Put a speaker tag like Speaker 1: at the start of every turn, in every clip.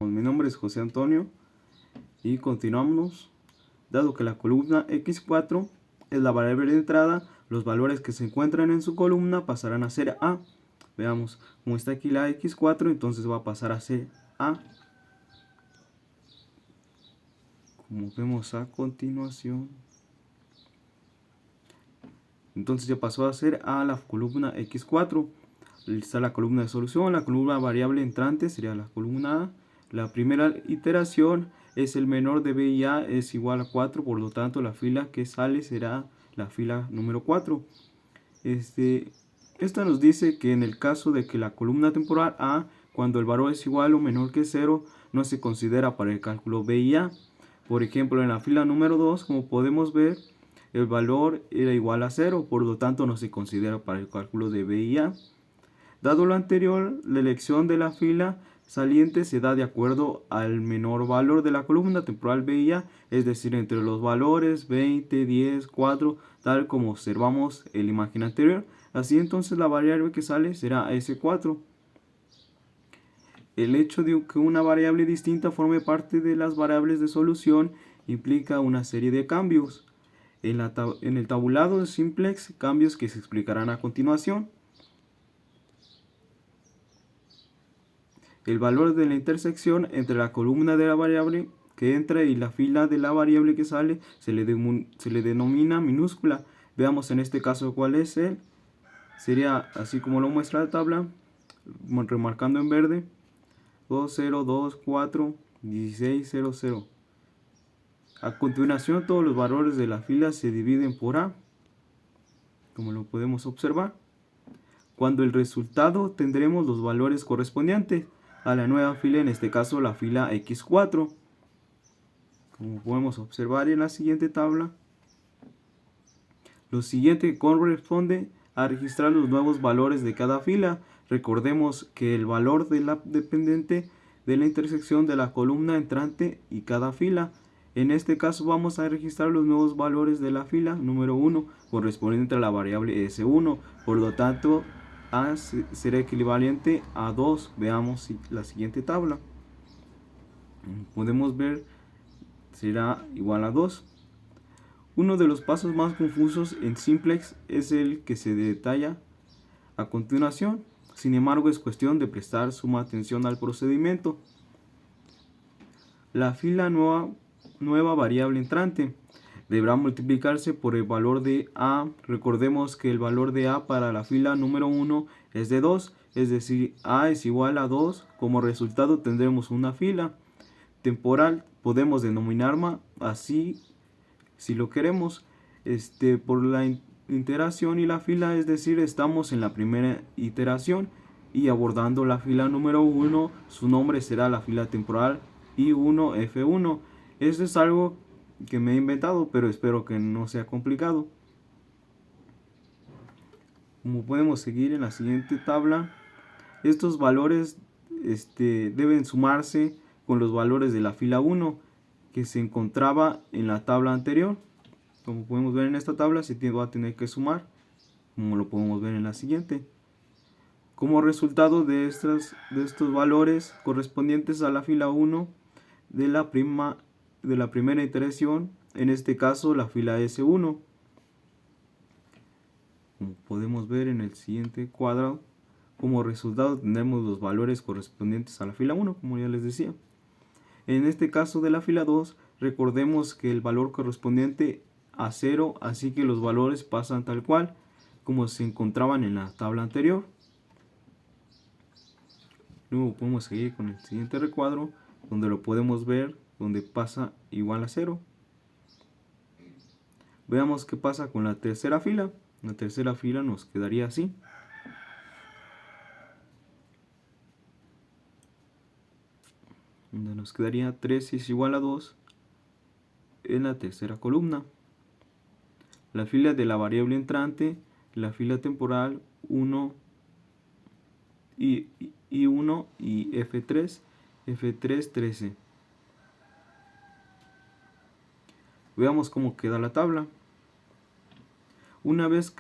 Speaker 1: Mi nombre es José Antonio y continuamos. Dado que la columna x4 es la variable de entrada, los valores que se encuentran en su columna pasarán a ser a. Veamos, como está aquí la x4, entonces va a pasar a ser a. Como vemos a continuación. Entonces ya pasó a ser a la columna x4. Está la columna de solución, la columna variable entrante sería la columna a. La primera iteración es el menor de b y a es igual a 4, por lo tanto la fila que sale será la fila número 4. Esta nos dice que en el caso de que la columna temporal a, cuando el valor es igual o menor que 0, no se considera para el cálculo b y a. Por ejemplo, en la fila número 2, como podemos ver, el valor era igual a 0, por lo tanto no se considera para el cálculo de b y a. Dado lo anterior, la elección de la fila saliente se da de acuerdo al menor valor de la columna temporal b y a, es decir, entre los valores 20, 10, 4, tal como observamos en la imagen anterior. Así entonces la variable que sale será S4. El hecho de que una variable distinta forme parte de las variables de solución implica una serie de cambios. En el tabulado de simplex, cambios que se explicarán a continuación. El valor de la intersección entre la columna de la variable que entra y la fila de la variable que sale se le denomina minúscula. Veamos en este caso cuál es él. Sería así como lo muestra la tabla, remarcando en verde 20241600. A continuación todos los valores de la fila se dividen por a, como lo podemos observar. Cuando el resultado tendremos los valores correspondientes a la nueva fila, en este caso la fila x4. Como podemos observar en la siguiente tabla, lo siguiente corresponde a registrar los nuevos valores de cada fila. Recordemos que el valor de la dependiente de la intersección de la columna entrante y cada fila. En este caso vamos a registrar los nuevos valores de la fila número 1 correspondiente a la variable S1. Por lo tanto, A será equivalente a 2. Veamos la siguiente tabla. Podemos ver será igual a 2. Uno de los pasos más confusos en simplex es el que se detalla a continuación. Sin embargo, es cuestión de prestar suma atención al procedimiento. La fila nueva variable entrante deberá multiplicarse por el valor de a. Recordemos que el valor de a para la fila número 1 es de 2, es decir, a es igual a 2. Como resultado tendremos una fila temporal, podemos denominarla así si lo queremos, por la iteración y la fila, es decir, estamos en la primera iteración y abordando la fila número 1, su nombre será la fila temporal I1F1. Esto es algo que me he inventado, pero espero que no sea complicado. Como podemos seguir en la siguiente tabla, estos valores deben sumarse con los valores de la fila 1 que se encontraba en la tabla anterior. Como podemos ver en esta tabla, se va a tener que sumar, como lo podemos ver en la siguiente. Como resultado de estos valores correspondientes a la fila 1 de la primera iteración, en este caso la fila S1. Como podemos ver en el siguiente cuadro, como resultado tendremos los valores correspondientes a la fila 1, como ya les decía. En este caso de la fila 2, recordemos que el valor correspondiente a 0, así que los valores pasan tal cual como se encontraban en la tabla anterior. Luego podemos seguir con el siguiente recuadro, donde lo podemos ver, donde pasa igual a 0. Veamos qué pasa con la tercera fila. La tercera fila nos quedaría así. Donde nos quedaría 3 es igual a 2 en la tercera columna. La fila de la variable entrante, la fila temporal 1 y 1 y F3, F3, 13. Veamos cómo queda la tabla. Una vez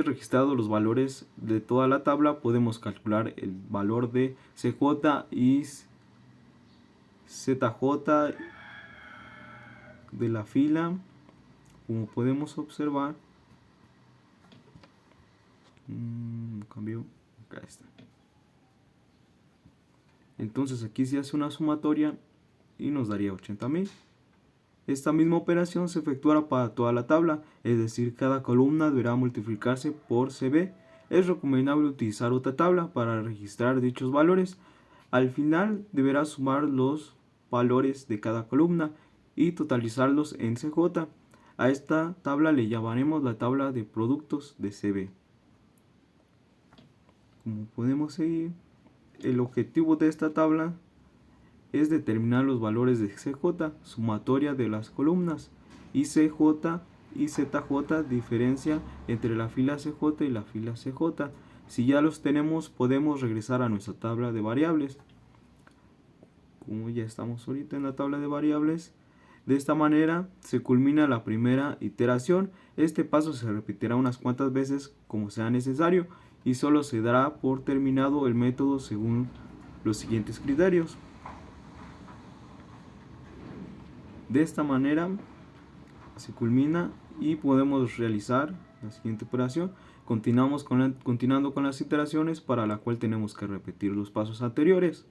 Speaker 1: registrados los valores de toda la tabla, podemos calcular el valor de CJ ZJ de la fila, como podemos observar, cambió, acá está. Entonces aquí se hace una sumatoria y nos daría 80.000. Esta misma operación se efectuará para toda la tabla, es decir, cada columna deberá multiplicarse por CB. Es recomendable utilizar otra tabla para registrar dichos valores. Al final deberá sumar los valores de cada columna y totalizarlos en CJ. A esta tabla le llamaremos la tabla de productos de CB. Como podemos seguir, el objetivo de esta tabla es determinar los valores de CJ, sumatoria de las columnas, y CJ y ZJ, diferencia entre la fila CJ y la fila CJ. Si ya los tenemos, podemos regresar a nuestra tabla de variables. Como ya estamos ahorita en la tabla de variables, de esta manera se culmina la primera iteración. Este paso se repetirá unas cuantas veces como sea necesario y solo se dará por terminado el método según los siguientes criterios. De esta manera se culmina y podemos realizar la siguiente operación. Continuando con las iteraciones, para la cual tenemos que repetir los pasos anteriores.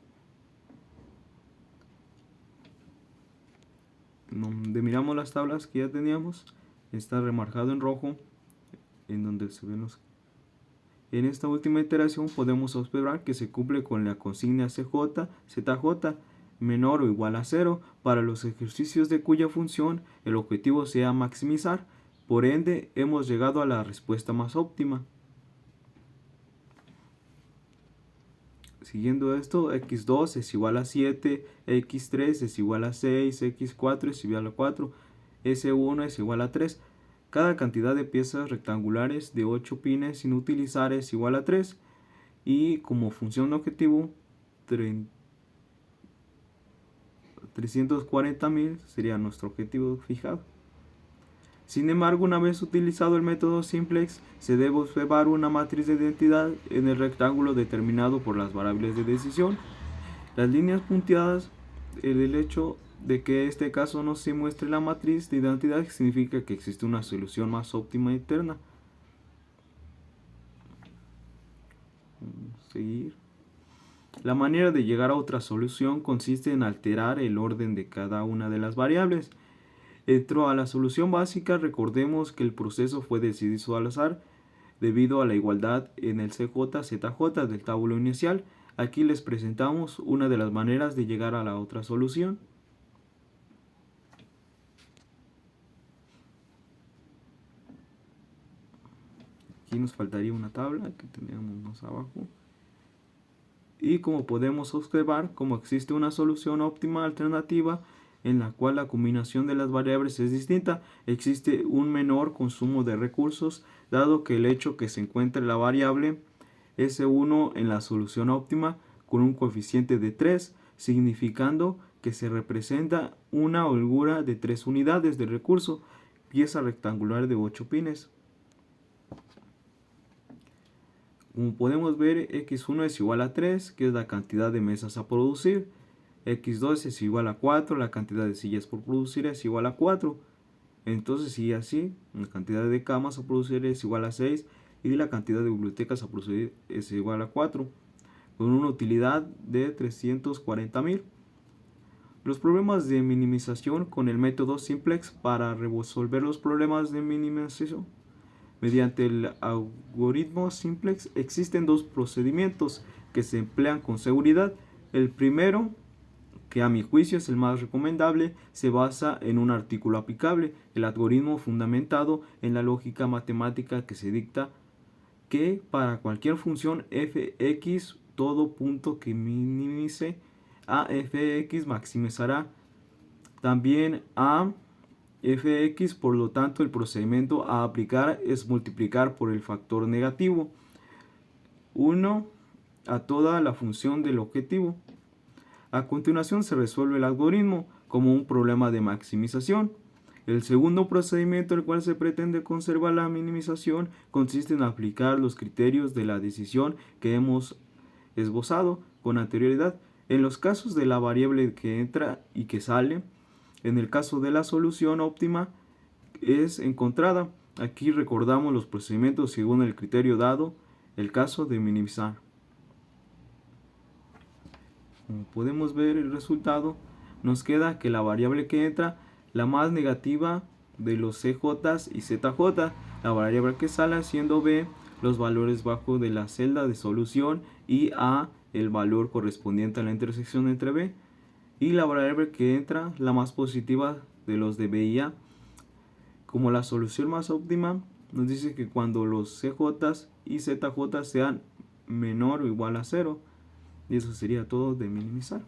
Speaker 1: Donde miramos las tablas que ya teníamos, está remarcado en rojo en donde se ven los. En esta última iteración podemos observar que se cumple con la consigna CJ, ZJ menor o igual a 0 para los ejercicios de cuya función el objetivo sea maximizar. Por ende, hemos llegado a la respuesta más óptima. Siguiendo esto, x2 es igual a 7, x3 es igual a 6, x4 es igual a 4, s1 es igual a 3. Cada cantidad de piezas rectangulares de 8 pines sin utilizar es igual a 3. Y como función objetivo, 340.000 sería nuestro objetivo fijado. Sin embargo, una vez utilizado el método simplex, se debe observar una matriz de identidad en el rectángulo determinado por las variables de decisión. Las líneas punteadas, el hecho de que en este caso no se muestre la matriz de identidad significa que existe una solución más óptima interna. Vamos a seguir. La manera de llegar a otra solución consiste en alterar el orden de cada una de las variables. Dentro a la solución básica, recordemos que el proceso fue decidido al azar debido a la igualdad en el CJ-ZJ del tabulo inicial. Aquí les presentamos una de las maneras de llegar a la otra solución. Aquí nos faltaría una tabla que teníamos más abajo. Y como podemos observar, como existe una solución óptima alternativa en la cual la combinación de las variables es distinta, existe un menor consumo de recursos, dado que el hecho que se encuentre la variable S1 en la solución óptima con un coeficiente de 3, significando que se representa una holgura de 3 unidades de recurso, pieza rectangular de 8 pines. Como podemos ver, x1 es igual a 3, que es la cantidad de mesas a producir. x2 es igual a 4, la cantidad de sillas por producir es igual a 4. Entonces sigue así, la cantidad de camas a producir es igual a 6 y la cantidad de bibliotecas a producir es igual a 4, con una utilidad de 340.000. Los problemas de minimización con el método simplex. Para resolver los problemas de minimización mediante el algoritmo simplex existen dos procedimientos que se emplean con seguridad. El primero, que a mi juicio es el más recomendable, se basa en un artículo aplicable, el algoritmo fundamentado en la lógica matemática que se dicta que para cualquier función fx, todo punto que minimice a fx maximizará también a fx, por lo tanto el procedimiento a aplicar es multiplicar por el factor negativo 1 a toda la función del objetivo. A continuación se resuelve el algoritmo como un problema de maximización. El segundo procedimiento, el cual se pretende conservar la minimización, consiste en aplicar los criterios de la decisión que hemos esbozado con anterioridad. En los casos de la variable que entra y que sale, en el caso de la solución óptima es encontrada. Aquí recordamos los procedimientos según el criterio dado, el caso de minimizar. Como podemos ver el resultado, nos queda que la variable que entra, la más negativa de los CJ y ZJ, la variable que sale siendo B, los valores bajo de la celda de solución, y A, el valor correspondiente a la intersección entre B, y la variable que entra, la más positiva de los de B y A. Como la solución más óptima, nos dice que cuando los CJ y ZJ sean menor o igual a 0, y eso sería todo de minimizar.